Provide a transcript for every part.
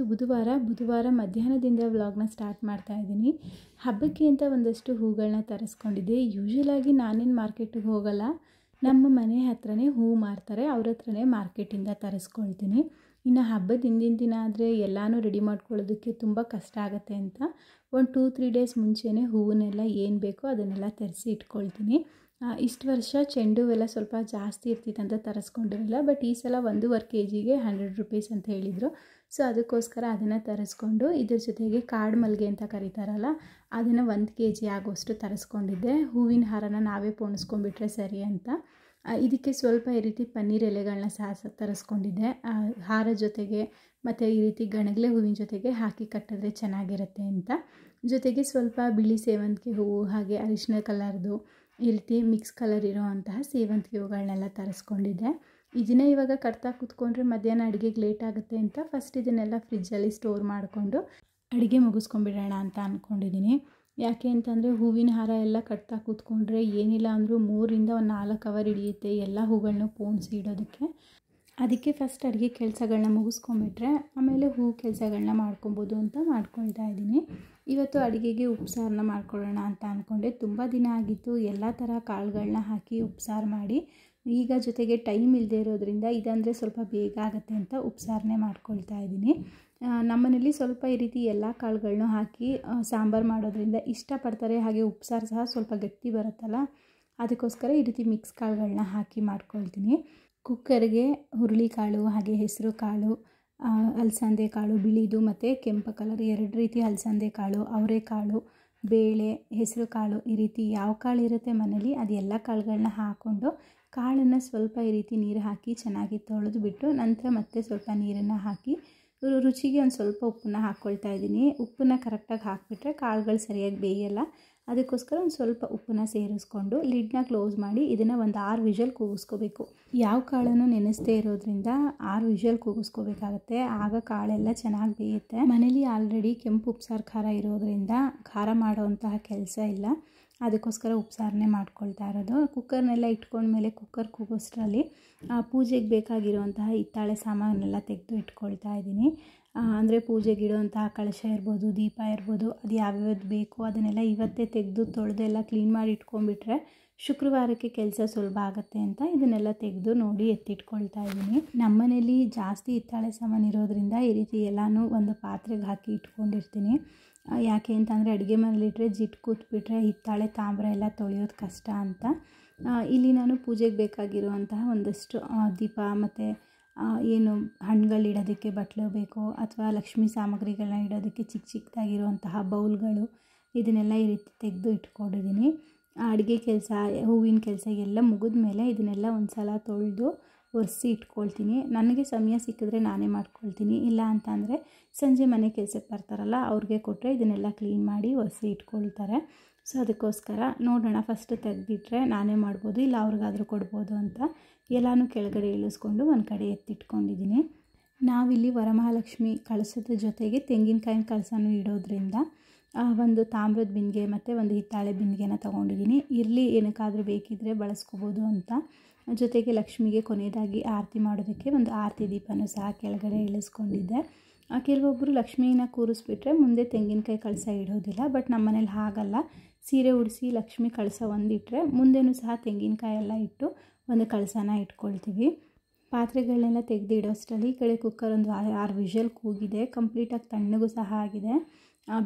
ಇವತ್ತು ಬುಧವಾರ ಮಧ್ಯಾಹ್ನದಿಂದ ವ್ಲಾಗ್ನ ಸ್ಟಾರ್ಟ್ ಮಾಡ್ತಾ ಇದ್ದೀನಿ. ಹಬ್ಬಕ್ಕೆ ಅಂತ ಒಂದಷ್ಟು ಹೂಗಳನ್ನ ತರಿಸ್ಕೊಂಡಿದ್ದೆ. ಯೂಶುವಲಾಗಿ ನಾನೇನು ಮಾರ್ಕೆಟಿಗೆ ಹೋಗಲ್ಲ, ನಮ್ಮ ಮನೆ ಹತ್ರನೇ ಹೂ ಮಾರ್ತಾರೆ, ಅವ್ರ ಹತ್ರನೇ ಮಾರ್ಕೆಟಿಂದ ತರಿಸ್ಕೊಳ್ತೀನಿ. ಇನ್ನು ಹಬ್ಬದ ಹಿಂದಿನ ದಿನ ಆದರೆ ಎಲ್ಲನೂ ರೆಡಿ ಮಾಡ್ಕೊಳ್ಳೋದಕ್ಕೆ ತುಂಬ ಕಷ್ಟ ಆಗುತ್ತೆ ಅಂತ ಒಂದು 2-3 ಡೇಸ್ ಮುಂಚೆನೇ ಹೂವನ್ನೆಲ್ಲ ಏನು ಬೇಕೋ ಅದನ್ನೆಲ್ಲ ತರಿಸಿ ಇಟ್ಕೊಳ್ತೀನಿ. ಇಷ್ಟು ವರ್ಷ ಚೆಂಡು ಹೂವೆಲ್ಲ ಸ್ವಲ್ಪ ಜಾಸ್ತಿ ಇರ್ತಿತ್ತಂತ ತರಿಸ್ಕೊಂಡಿರಲಿಲ್ಲ, ಬಟ್ ಈ ಸಲ 1.5 kgಗೆ 100 ರೂಪೀಸ್ ಅಂತ ಹೇಳಿದರು. ಸೊ ಅದಕ್ಕೋಸ್ಕರ ಅದನ್ನು ತರಿಸ್ಕೊಂಡು ಇದ್ರ ಜೊತೆಗೆ ಕಾಡು ಮಲ್ಲಿಗೆ ಅಂತ ಕರೀತಾರಲ್ಲ, ಅದನ್ನು 1 kg ಆಗೋಷ್ಟು ತರಿಸ್ಕೊಂಡಿದ್ದೆ. ಹೂವಿನ ಹಾರನ ನಾವೇ ಪೋಣಿಸ್ಕೊಂಡ್ಬಿಟ್ರೆ ಸರಿ ಅಂತ. ಇದಕ್ಕೆ ಸ್ವಲ್ಪ ಈ ರೀತಿ ಪನ್ನೀರ್ ಎಲೆಗಳನ್ನ ಸಹ ತರಿಸ್ಕೊಂಡಿದ್ದೆ. ಹಾರ ಜೊತೆಗೆ ಮತ್ತು ಈ ರೀತಿ ಗಣಗಲೆ ಹೂವಿನ ಜೊತೆಗೆ ಹಾಕಿ ಕಟ್ಟಿದ್ರೆ ಚೆನ್ನಾಗಿರುತ್ತೆ ಅಂತ. ಜೊತೆಗೆ ಸ್ವಲ್ಪ ಬಿಳಿ ಸೇವಂತಿಗೆ ಹೂವು, ಹಾಗೆ ಅರಿಶಿನ ಕಲರ್ದು ಈ ರೀತಿ ಮಿಕ್ಸ್ ಕಲರ್ ಇರೋವಂತಹ ಸೇವಂತಿಗೆ ಹೂಗಳನ್ನೆಲ್ಲ ತರಿಸ್ಕೊಂಡಿದ್ದೆ. ಇದನ್ನೇ ಇವಾಗ ಕಟ್ತಾ ಕೂತ್ಕೊಂಡ್ರೆ ಮಧ್ಯಾಹ್ನ ಅಡುಗೆಗೆ ಲೇಟ್ ಆಗುತ್ತೆ ಅಂತ ಫಸ್ಟ್ ಇದನ್ನೆಲ್ಲ ಫ್ರಿಜ್ಜಲ್ಲಿ ಸ್ಟೋರ್ ಮಾಡಿಕೊಂಡು ಅಡುಗೆ ಮುಗಿಸ್ಕೊಂಡ್ಬಿಡೋಣ ಅಂತ ಅಂದ್ಕೊಂಡಿದ್ದೀನಿ. ಯಾಕೆ ಅಂತಂದರೆ ಹೂವಿನ ಹಾರ ಎಲ್ಲ ಕಟ್ತಾ ಕೂತ್ಕೊಂಡ್ರೆ ಏನಿಲ್ಲ ಅಂದರೂ 3ರಿಂದ 4 ಅವರ್ ಹಿಡಿಯುತ್ತೆ ಎಲ್ಲ ಹೂಗಳನ್ನೂ ಪೋಣಿಸಿ ಇಡೋದಕ್ಕೆ. ಅದಕ್ಕೆ ಫಸ್ಟ್ ಅಡುಗೆ ಕೆಲಸಗಳನ್ನ ಮುಗಿಸ್ಕೊಂಬಿಟ್ರೆ ಆಮೇಲೆ ಹೂ ಕೆಲಸಗಳನ್ನ ಮಾಡ್ಕೊಬೋದು ಅಂತ ಮಾಡ್ಕೊಳ್ತಾ ಇದ್ದೀನಿ. ಇವತ್ತು ಅಡುಗೆಗೆ ಉಪ್ಸಾರನ್ನ ಮಾಡ್ಕೊಳ್ಳೋಣ ಅಂತ ಅಂದ್ಕೊಂಡೆ. ತುಂಬ ದಿನ ಆಗಿತ್ತು ಎಲ್ಲ ಥರ ಕಾಳುಗಳನ್ನ ಹಾಕಿ ಉಪ್ಸಾರು ಮಾಡಿ. ಈಗ ಜೊತೆಗೆ ಟೈಮ್ ಇಲ್ಲದೆ ಇರೋದ್ರಿಂದ ಇದಂದರೆ ಸ್ವಲ್ಪ ಬೇಗ ಆಗುತ್ತೆ ಅಂತ ಉಪ್ಸಾರನ್ನೇ ಮಾಡ್ಕೊಳ್ತಾ ಇದ್ದೀನಿ. ನಮ್ಮನೇಲಿ ಸ್ವಲ್ಪ ಈ ರೀತಿ ಎಲ್ಲ ಕಾಳುಗಳನ್ನೂ ಹಾಕಿ ಸಾಂಬಾರು ಮಾಡೋದ್ರಿಂದ ಇಷ್ಟಪಡ್ತಾರೆ. ಹಾಗೆ ಉಪ್ಸಾರು ಸಹ ಸ್ವಲ್ಪ ಗಟ್ಟಿ ಬರುತ್ತಲ್ಲ, ಅದಕ್ಕೋಸ್ಕರ ಈ ರೀತಿ ಮಿಕ್ಸ್ ಕಾಳುಗಳನ್ನ ಹಾಕಿ ಮಾಡ್ಕೊಳ್ತೀನಿ. ಕುಕ್ಕರ್ಗೆ ಹುರುಳಿಕಾಳು, ಹಾಗೆ ಹೆಸರು ಕಾಳು, ಅಲಸಂದೆ ಕಾಳು ಬಿಳಿದು ಮತ್ತು ಕೆಂಪು ಕಲರ್ 2 ರೀತಿ ಅಲಸಂದೆ ಕಾಳು, ಅವರೆಕಾಳು, ಬೇಳೆ, ಹೆಸರು ಕಾಳು, ಈ ರೀತಿ ಯಾವ ಕಾಳು ಇರುತ್ತೆ ಮನೇಲಿ ಅದೆಲ್ಲ ಕಾಳುಗಳನ್ನ ಹಾಕ್ಕೊಂಡು ಕಾಳನ್ನು ಸ್ವಲ್ಪ ಈ ರೀತಿ ನೀರು ಹಾಕಿ ಚೆನ್ನಾಗಿ ತೊಳೆದು ಬಿಟ್ಟು ನಂತರ ಮತ್ತೆ ಸ್ವಲ್ಪ ನೀರನ್ನು ಹಾಕಿ ರುಚಿಗೆ ಒಂದು ಸ್ವಲ್ಪ ಉಪ್ಪನ್ನ ಹಾಕ್ಕೊಳ್ತಾ ಇದ್ದೀನಿ. ಉಪ್ಪನ್ನ ಕರೆಕ್ಟಾಗಿ ಹಾಕಿಬಿಟ್ರೆ ಕಾಳುಗಳು ಸರಿಯಾಗಿ ಬೇಯಲ್ಲ. ಅದಕ್ಕೋಸ್ಕರ ಒಂದು ಸ್ವಲ್ಪ ಉಪ್ಪನ್ನ ಸೇರಿಸ್ಕೊಂಡು ಲಿಡ್ನ ಕ್ಲೋಸ್ ಮಾಡಿ ಇದನ್ನು ಒಂದು 6 ವಿಷಲ್ ಕೂಗಿಸ್ಕೋಬೇಕು. ಯಾವ ಕಾಳನ್ನು ನೆನೆಸದೇ ಇರೋದ್ರಿಂದ 6 ವಿಷಲ್ ಕೂಗಿಸ್ಕೋಬೇಕಾಗತ್ತೆ, ಆಗ ಕಾಳೆಲ್ಲ ಚೆನ್ನಾಗಿ ಬೇಯುತ್ತೆ. ಮನೇಲಿ ಆಲ್ರೆಡಿ ಕೆಂಪು ಉಪ್ಸಾರು ಖಾರ ಇರೋದ್ರಿಂದ ಖಾರ ಮಾಡೋವಂತಹ ಕೆಲಸ ಇಲ್ಲ, ಅದಕ್ಕೋಸ್ಕರ ಉಪ್ಸಾರನ್ನೇ ಮಾಡ್ಕೊಳ್ತಾ ಇರೋದು. ಕುಕ್ಕರ್ನೆಲ್ಲ ಇಟ್ಕೊಂಡ್ಮೇಲೆ ಕುಕ್ಕರ್ ಕೂಗೋಷ್ಟರಲ್ಲಿ ಪೂಜೆಗೆ ಬೇಕಾಗಿರುವಂತಹ ಹಿತ್ತಾಳೆ ಸಾಮಾನೆಲ್ಲ ತೆಗೆದು ಇಟ್ಕೊಳ್ತಾ ಇದ್ದೀನಿ. ಅಂದರೆ ಪೂಜೆಗೆ ಇಡುವಂತಹ ಕಳಶ ಇರ್ಬೋದು, ದೀಪ ಇರ್ಬೋದು, ಅದು ಯಾವ್ಯಾವ್ದು ಬೇಕು ಅದನ್ನೆಲ್ಲ ಇವತ್ತೇ ತೆಗೆದು ತೊಳೆದೆಲ್ಲ ಕ್ಲೀನ್ ಮಾಡಿ ಇಟ್ಕೊಂಡ್ಬಿಟ್ರೆ ಶುಕ್ರವಾರಕ್ಕೆ ಕೆಲಸ ಸುಲಭ ಆಗುತ್ತೆ ಅಂತ ಇದನ್ನೆಲ್ಲ ತೆಗೆದು ನೋಡಿ ಎತ್ತಿಟ್ಕೊಳ್ತಾ ಇದ್ದೀನಿ. ನಮ್ಮನೇಲಿ ಜಾಸ್ತಿ ಹಿತ್ತಾಳೆ ಸಾಮಾನು ಇರೋದ್ರಿಂದ ಈ ರೀತಿ ಎಲ್ಲನೂ ಒಂದು ಪಾತ್ರೆಗೆ ಹಾಕಿ ಇಟ್ಕೊಂಡಿರ್ತೀನಿ. ಯಾಕೆ ಅಂತಂದರೆ ಅಡುಗೆ ಮನೇಲಿಟ್ಟರೆ ಜಿಟ್ಟು ಕೂತ್ಬಿಟ್ರೆ ಹಿತ್ತಾಳೆ ತಾಮ್ರ ಎಲ್ಲ ತೊಳೆಯೋದು ಕಷ್ಟ ಅಂತ. ಇಲ್ಲಿ ನಾನು ಪೂಜೆಗೆ ಬೇಕಾಗಿರುವಂತಹ ಒಂದಷ್ಟು ದೀಪ ಮತ್ತು ಏನು ಹಣ್ಣುಗಳಿಡೋದಕ್ಕೆ ಬಟ್ಲು ಬೇಕು, ಅಥವಾ ಲಕ್ಷ್ಮೀ ಸಾಮಗ್ರಿಗಳನ್ನ ಇಡೋದಕ್ಕೆ ಚಿಕ್ಕದಾಗಿರುವಂತಹ ಬೌಲ್ಗಳು, ಇದನ್ನೆಲ್ಲ ಈ ರೀತಿ ತೆಗೆದು ಇಟ್ಕೊಂಡಿದ್ದೀನಿ. ಅಡುಗೆ ಕೆಲಸ, ಹೂವಿನ ಕೆಲಸ ಎಲ್ಲ ಮುಗಿದ ಮೇಲೆ ಇದನ್ನೆಲ್ಲ ಒಂದು ಸಲ ತೊಳೆದು ಒರೆಸಿ ಇಟ್ಕೊಳ್ತೀನಿ. ನನಗೆ ಸಮಯ ಸಿಕ್ಕಿದ್ರೆ ನಾನೇ ಮಾಡ್ಕೊಳ್ತೀನಿ, ಇಲ್ಲ ಅಂತಂದರೆ ಸಂಜೆ ಮನೆ ಕೆಲಸಕ್ಕೆ ಬರ್ತಾರಲ್ಲ ಅವ್ರಿಗೆ ಕೊಟ್ಟರೆ ಇದನ್ನೆಲ್ಲ ಕ್ಲೀನ್ ಮಾಡಿ ಒರೆಸಿ ಇಟ್ಕೊಳ್ತಾರೆ. ಸೊ ಅದಕ್ಕೋಸ್ಕರ ನೋಡೋಣ, ಫಸ್ಟ್ ತೆಗೆದಿಟ್ರೆ ನಾನೇ ಮಾಡ್ಬೋದು, ಇಲ್ಲ ಅವ್ರಿಗಾದರೂ ಕೊಡ್ಬೋದು ಅಂತ ಎಲ್ಲನೂ ಕೆಳಗಡೆ ಇಳಿಸ್ಕೊಂಡು ಒಂದು ಕಡೆ ಎತ್ತಿಟ್ಕೊಂಡಿದ್ದೀನಿ. ನಾವಿಲ್ಲಿ ವರಮಹಾಲಕ್ಷ್ಮಿ ಕಳಸದ ಜೊತೆಗೆ ತೆಂಗಿನಕಾಯಿನ ಕಳಸನೂ ಇಡೋದ್ರಿಂದ ಒಂದು ತಾಮ್ರದ ಬಿಂದಿಗೆ ಮತ್ತು ಒಂದು ಹಿತ್ತಾಳೆ ಬಿಂದಿಗೆನ ತೊಗೊಂಡಿದ್ದೀನಿ. ಇರಲಿ ಏನಕ್ಕಾದರೂ ಬೇಕಿದ್ದರೆ ಬಳಸ್ಕೋಬೋದು ಅಂತ. ಜೊತೆಗೆ ಲಕ್ಷ್ಮಿಗೆ ಕೊನೆಯದಾಗಿ ಆರತಿ ಮಾಡೋದಕ್ಕೆ ಒಂದು ಆರತಿ ದೀಪನೂ ಸಹ ಕೆಳಗಡೆ ಇಳಿಸ್ಕೊಂಡಿದ್ದೆ. ಕೆಲವೊಬ್ಬರು ಲಕ್ಷ್ಮಿನ ಕೂರಿಸ್ಬಿಟ್ರೆ ಮುಂದೆ ತೆಂಗಿನಕಾಯಿ ಕಳಸ ಇಡೋದಿಲ್ಲ, ಬಟ್ ನಮ್ಮ ಮನೇಲಿ ಹಾಗಲ್ಲ. ಸೀರೆ ಉಡಿಸಿ ಲಕ್ಷ್ಮಿ ಕಳಸ ಒಂದಿಟ್ಟರೆ ಮುಂದೆನೂ ಸಹ ತೆಂಗಿನಕಾಯಿ ಎಲ್ಲ ಇಟ್ಟು ಒಂದು ಕಳಸನ ಇಟ್ಕೊಳ್ತೀವಿ. ಪಾತ್ರೆಗಳನ್ನೆಲ್ಲ ತೆಗೆದು ಇಡೋಷ್ಟರಲ್ಲಿ ಈ ಕಡೆ ಕುಕ್ಕರ್ ಒಂದು 6 ವಿಷಲ್ ಕೂಗಿದೆ, ಕಂಪ್ಲೀಟಾಗಿ ತಣ್ಣಗೂ ಸಹ ಆಗಿದೆ.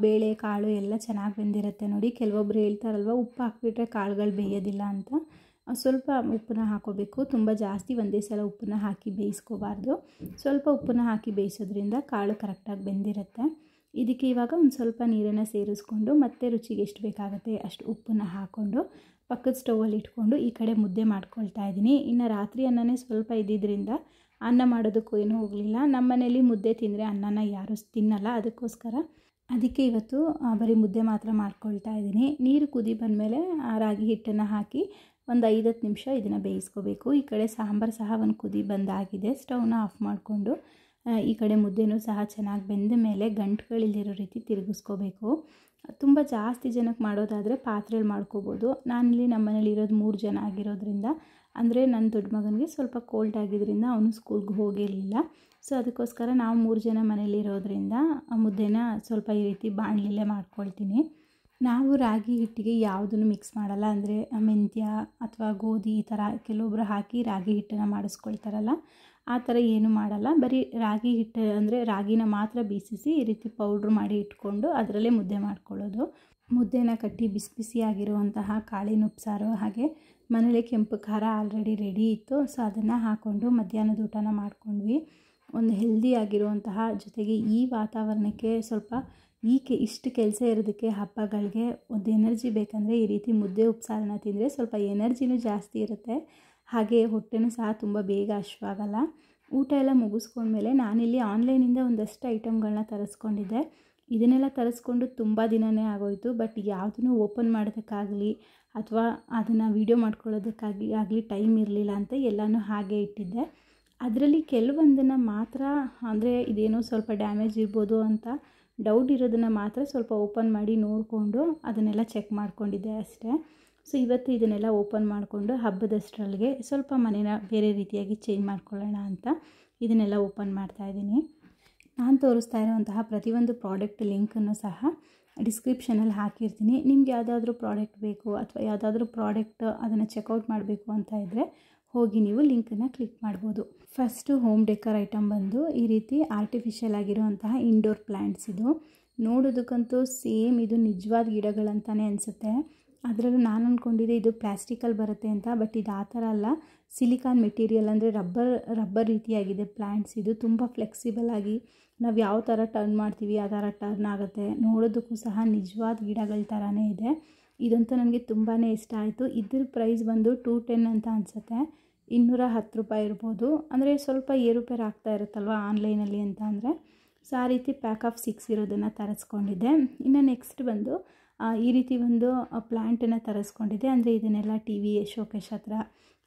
ಬೇಳೆ ಕಾಳು ಎಲ್ಲ ಚೆನ್ನಾಗಿ ಬೆಂದಿರುತ್ತೆ ನೋಡಿ. ಕೆಲವೊಬ್ರು ಹೇಳ್ತಾರಲ್ವ ಉಪ್ಪು ಹಾಕಿಬಿಟ್ರೆ ಕಾಳುಗಳು ಬೇಯೋದಿಲ್ಲ ಅಂತ. ಸ್ವಲ್ಪ ಉಪ್ಪನ್ನ ಹಾಕೋಬೇಕು, ತುಂಬ ಜಾಸ್ತಿ ಒಂದೇ ಸಲ ಉಪ್ಪನ್ನ ಹಾಕಿ ಬೇಯಿಸ್ಕೋಬಾರ್ದು. ಸ್ವಲ್ಪ ಉಪ್ಪನ್ನ ಹಾಕಿ ಬೇಯಿಸೋದ್ರಿಂದ ಕಾಳು ಕರೆಕ್ಟಾಗಿ ಬೆಂದಿರುತ್ತೆ. ಇದಕ್ಕೆ ಇವಾಗ ಒಂದು ಸ್ವಲ್ಪ ನೀರನ್ನು ಸೇರಿಸ್ಕೊಂಡು ಮತ್ತೆ ರುಚಿಗೆ ಎಷ್ಟು ಬೇಕಾಗುತ್ತೆ ಅಷ್ಟು ಉಪ್ಪನ್ನ ಹಾಕ್ಕೊಂಡು ಪಕ್ಕದ ಸ್ಟೌವಲ್ಲಿ ಇಟ್ಕೊಂಡು ಈ ಕಡೆ ಮುದ್ದೆ ಮಾಡ್ಕೊಳ್ತಾ ಇದ್ದೀನಿ. ಇನ್ನು ರಾತ್ರಿ ಅನ್ನನೇ ಸ್ವಲ್ಪ ಇದ್ದಿದ್ದರಿಂದ ಅನ್ನ ಮಾಡೋದಕ್ಕೂ ಏನೂ ಹೋಗಲಿಲ್ಲ. ನಮ್ಮ ಮನೇಲಿ ಮುದ್ದೆ ತಿಂದರೆ ಅನ್ನನ ಯಾರೂ ತಿನ್ನಲ್ಲ, ಅದಕ್ಕೆ ಇವತ್ತು ಬರೀ ಮುದ್ದೆ ಮಾತ್ರ ಮಾಡ್ಕೊಳ್ತಾ ಇದ್ದೀನಿ. ನೀರು ಕುದಿ ಬಂದಮೇಲೆ ರಾಗಿ ಹಿಟ್ಟನ್ನು ಹಾಕಿ ಒಂದು 5-10 ನಿಮಿಷ ಇದನ್ನು ಬೇಯಿಸ್ಕೋಬೇಕು. ಈ ಕಡೆ ಸಾಂಬಾರು ಸಹ ಒಂದು ಕುದಿ ಬಂದಾಗಿದೆ. ಸ್ಟವ್ನ ಆಫ್ ಮಾಡಿಕೊಂಡು ಈ ಕಡೆ ಮುದ್ದೆನೂ ಸಹ ಚೆನ್ನಾಗಿ ಬೆಂದ ಮೇಲೆ ಗಂಟುಗಳಿಲ್ಲಿರೋ ರೀತಿ ತಿರುಗಿಸ್ಕೋಬೇಕು. ತುಂಬ ಜಾಸ್ತಿ ಜನಕ್ಕೆ ಮಾಡೋದಾದರೆ ಪಾತ್ರೆಯಲ್ಲಿ ಮಾಡ್ಕೋಬೋದು. ನಾನಿಲ್ಲಿ ನಮ್ಮ ಮನೇಲಿ ಇರೋದು 3 ಜನ ಆಗಿರೋದ್ರಿಂದ, ಅಂದರೆ ನನ್ನ ದೊಡ್ಡ ಮಗನಿಗೆ ಸ್ವಲ್ಪ ಕೋಲ್ಡ್ ಆಗಿದ್ದರಿಂದ ಅವನು ಸ್ಕೂಲ್ಗೆ ಹೋಗಿರಲಿಲ್ಲ. ಸೊ ಅದಕ್ಕೋಸ್ಕರ ನಾವು 3 ಜನ ಮನೇಲಿರೋದ್ರಿಂದ ಮುದ್ದೆನ ಸ್ವಲ್ಪ ಈ ರೀತಿ ಬಾಣಲೆಯಲ್ಲೇ ಮಾಡ್ಕೊಳ್ತೀನಿ. ನಾವು ರಾಗಿ ಹಿಟ್ಟಿಗೆ ಯಾವುದನ್ನು ಮಿಕ್ಸ್ ಮಾಡಲ್ಲ. ಅಂದರೆ ಮೆಂತ್ಯ ಅಥವಾ ಗೋಧಿ ಈ ಥರ ಕೆಲವೊಬ್ಬರು ಹಾಕಿ ರಾಗಿ ಹಿಟ್ಟನ್ನು ಮಾಡಿಸ್ಕೊಳ್ತಾರಲ್ಲ, ಆ ಥರ ಏನೂ ಮಾಡಲ್ಲ. ಬರೀ ರಾಗಿ ಹಿಟ್ಟು ಅಂದರೆ ರಾಗಿನ ಮಾತ್ರ ಬೀಸಿಸಿ ಈ ರೀತಿ ಪೌಡ್ರ್ ಮಾಡಿ ಇಟ್ಕೊಂಡು ಅದರಲ್ಲೇ ಮುದ್ದೆ ಮಾಡ್ಕೊಳ್ಳೋದು. ಮುದ್ದೆನ ಕಟ್ಟಿ ಬಿಸಿ ಬಿಸಿಯಾಗಿರುವಂತಹ ಕಾಳಿನ ಉಪ್ಸಾರು, ಹಾಗೆ ಮನೇಲಿ ಕೆಂಪು ಖಾರ ಆಲ್ರೆಡಿ ರೆಡಿ ಇತ್ತು. ಸೊ ಅದನ್ನು ಹಾಕ್ಕೊಂಡು ಮಧ್ಯಾಹ್ನದ ಊಟನ ಮಾಡ್ಕೊಂಡ್ವಿ. ಒಂದು ಹೆಲ್ದಿ ಆಗಿರುವಂತಹ, ಜೊತೆಗೆ ಈ ವಾತಾವರಣಕ್ಕೆ ಸ್ವಲ್ಪ ಇಷ್ಟು ಕೆಲಸ ಇರೋದಕ್ಕೆ ಹಬ್ಬಗಳಿಗೆ ಒಂದು ಎನರ್ಜಿ ಬೇಕಂದರೆ ಈ ರೀತಿ ಮುದ್ದೆ ಉಪ್ಸಾರನ್ನ ತಿಂದರೆ ಸ್ವಲ್ಪ ಎನರ್ಜಿನೂ ಜಾಸ್ತಿ ಇರುತ್ತೆ. ಹಾಗೆ ಹೊಟ್ಟೆನೂ ಸಹ ತುಂಬ ಬೇಗ ಹಶ್ವಾಗಲ್ಲ. ಊಟ ಎಲ್ಲ ಮುಗಿಸ್ಕೊಂಡ್ಮೇಲೆ ನಾನಿಲ್ಲಿ ಆನ್ಲೈನಿಂದ ಒಂದಷ್ಟು ಐಟಮ್ಗಳನ್ನ ತರಿಸ್ಕೊಂಡಿದ್ದೆ. ಇದನ್ನೆಲ್ಲ ತರಿಸ್ಕೊಂಡು ತುಂಬ ದಿನವೇ ಆಗೋಯಿತು. ಬಟ್ ಯಾವುದನ್ನು ಓಪನ್ ಮಾಡೋದಕ್ಕಾಗಲಿ ಅಥವಾ ಅದನ್ನು ವೀಡಿಯೋ ಮಾಡ್ಕೊಳ್ಳೋದಕ್ಕಾಗಲಿ ಟೈಮ್ ಇರಲಿಲ್ಲ ಅಂತ ಎಲ್ಲನೂ ಹಾಗೆ ಇಟ್ಟಿದ್ದೆ. ಅದರಲ್ಲಿ ಕೆಲವೊಂದನ್ನು ಮಾತ್ರ, ಅಂದರೆ ಇದೇನೋ ಸ್ವಲ್ಪ ಡ್ಯಾಮೇಜ್ ಇರ್ಬೋದು ಅಂತ ಡೌಟ್ ಇರೋದನ್ನು ಮಾತ್ರ ಸ್ವಲ್ಪ ಓಪನ್ ಮಾಡಿ ನೋಡಿಕೊಂಡು ಅದನ್ನೆಲ್ಲ ಚೆಕ್ ಮಾಡ್ಕೊಂಡಿದ್ದೆ ಅಷ್ಟೇ. ಸೊ ಇವತ್ತು ಇದನ್ನೆಲ್ಲ ಓಪನ್ ಮಾಡಿಕೊಂಡು ಹಬ್ಬದಷ್ಟರಲ್ಲಿಗೆ ಸ್ವಲ್ಪ ಮನೇನ ಬೇರೆ ರೀತಿಯಾಗಿ ಚೇಂಜ್ ಮಾಡ್ಕೊಳ್ಳೋಣ ಅಂತ ಇದನ್ನೆಲ್ಲ ಓಪನ್ ಮಾಡ್ತಾಯಿದ್ದೀನಿ. ನಾನು ತೋರಿಸ್ತಾ ಇರೋವಂತಹ ಪ್ರತಿಯೊಂದು ಪ್ರಾಡಕ್ಟ್ ಲಿಂಕನ್ನು ಸಹ ಡಿಸ್ಕ್ರಿಪ್ಷನಲ್ಲಿ ಹಾಕಿರ್ತೀನಿ. ನಿಮ್ಗೆ ಯಾವುದಾದ್ರೂ ಪ್ರಾಡಕ್ಟ್ ಬೇಕು ಅಥವಾ ಯಾವುದಾದ್ರೂ ಪ್ರಾಡಕ್ಟ್ ಅದನ್ನು ಚೆಕ್ಔಟ್ ಮಾಡಬೇಕು ಅಂತ ಇದ್ದರೆ ಹೋಗಿ ನೀವು ಲಿಂಕನ್ನು ಕ್ಲಿಕ್ ಮಾಡ್ಬೋದು. ಫಸ್ಟು ಹೋಮ್ ಡೆಕೋರ್ ಐಟಮ್ ಬಂದು ಈ ರೀತಿ ಆರ್ಟಿಫಿಷಿಯಲ್ ಆಗಿರುವಂತಹ ಇಂಡೋರ್ ಪ್ಲ್ಯಾಂಟ್ಸ್. ಇದು ನೋಡೋದಕ್ಕಂತೂ ಸೇಮ್ ಇದು ನಿಜವಾದ ಗಿಡಗಳಂತಲೇ ಅನಿಸುತ್ತೆ. ಅದರಲ್ಲೂ ನಾನು ಅಂದ್ಕೊಂಡಿದ್ದೆ ಇದು ಪ್ಲಾಸ್ಟಿಕಲ್ಲಿ ಬರುತ್ತೆ ಅಂತ, ಬಟ್ ಇದು ಆ ಥರ ಅಲ್ಲ. ಸಿಲಿಕಾನ್ ಮೆಟೀರಿಯಲ್, ಅಂದರೆ ರಬ್ಬರ್ ರೀತಿಯಾಗಿದೆ ಪ್ಲ್ಯಾಂಟ್ಸ್. ಇದು ತುಂಬ ಫ್ಲೆಕ್ಸಿಬಲ್ ಆಗಿ ನಾವು ಯಾವ ಥರ ಟರ್ನ್ ಮಾಡ್ತೀವಿ ಆ ಥರ ಟರ್ನ್ ಆಗುತ್ತೆ. ನೋಡೋದಕ್ಕೂ ಸಹ ನಿಜವಾದ ಗಿಡಗಳ ಥರನೇ ಇದೆ. ಇದಂತೂ ನನಗೆ ತುಂಬಾ ಇಷ್ಟ ಆಯಿತು. ಇದ್ರ ಪ್ರೈಸ್ ಬಂದು 210 ಅಂತ ಅನಿಸುತ್ತೆ, 210 ರೂಪಾಯಿ ಇರ್ಬೋದು. ಅಂದರೆ ಸ್ವಲ್ಪ ಏರುಪೇರು ಆಗ್ತಾ ಇರುತ್ತಲ್ವ ಆನ್ಲೈನಲ್ಲಿ ಅಂತ ಅಂದರೆ. ಸೊ ಆ ರೀತಿ ಪ್ಯಾಕ್ ಆಫ್ 6 ಇರೋದನ್ನು ತರಿಸ್ಕೊಂಡಿದ್ದೆ. ಇನ್ನು ನೆಕ್ಸ್ಟ್ ಬಂದು ಈ ರೀತಿ ಒಂದು ಪ್ಲ್ಯಾಂಟನ್ನು ತರಿಸ್ಕೊಂಡಿದ್ದೆ. ಅಂದರೆ ಇದನ್ನೆಲ್ಲ ಟಿ ವಿ ಶೋಕೇಶ್ ಹತ್ರ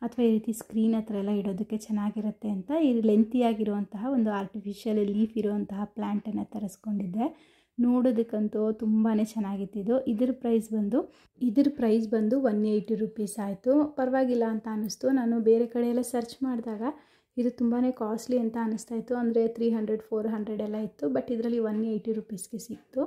ಅಥವಾ ಈ ರೀತಿ ಸ್ಕ್ರೀನ್ ಹತ್ರ ಎಲ್ಲ ಇಡೋದಕ್ಕೆ ಚೆನ್ನಾಗಿರುತ್ತೆ ಅಂತ ಈ ಲೆಂತಿಯಾಗಿರುವಂತಹ ಒಂದು ಆರ್ಟಿಫಿಷಿಯಲ್ ಲೀಫ್ ಇರುವಂತಹ ಪ್ಲ್ಯಾಂಟನ್ನು ತರಿಸ್ಕೊಂಡಿದ್ದೆ. ನೋಡೋದಕ್ಕಂತೂ ತುಂಬಾ ಚೆನ್ನಾಗಿತ್ತು. ಇದ್ರ ಪ್ರೈಸ್ ಬಂದು 180 ರುಪೀಸ್ ಆಯಿತು. ಪರವಾಗಿಲ್ಲ ಅಂತ ಅನ್ನಿಸ್ತು. ನಾನು ಬೇರೆ ಕಡೆ ಎಲ್ಲ ಸರ್ಚ್ ಮಾಡಿದಾಗ ಇದು ತುಂಬಾ ಕಾಸ್ಟ್ಲಿ ಅಂತ ಅನ್ನಿಸ್ತಾಯಿತ್ತು. ಅಂದರೆ 300-400 ಎಲ್ಲ ಇತ್ತು. ಬಟ್ ಇದರಲ್ಲಿ 180 ರುಪೀಸ್ಗೆ ಸಿಕ್ತು.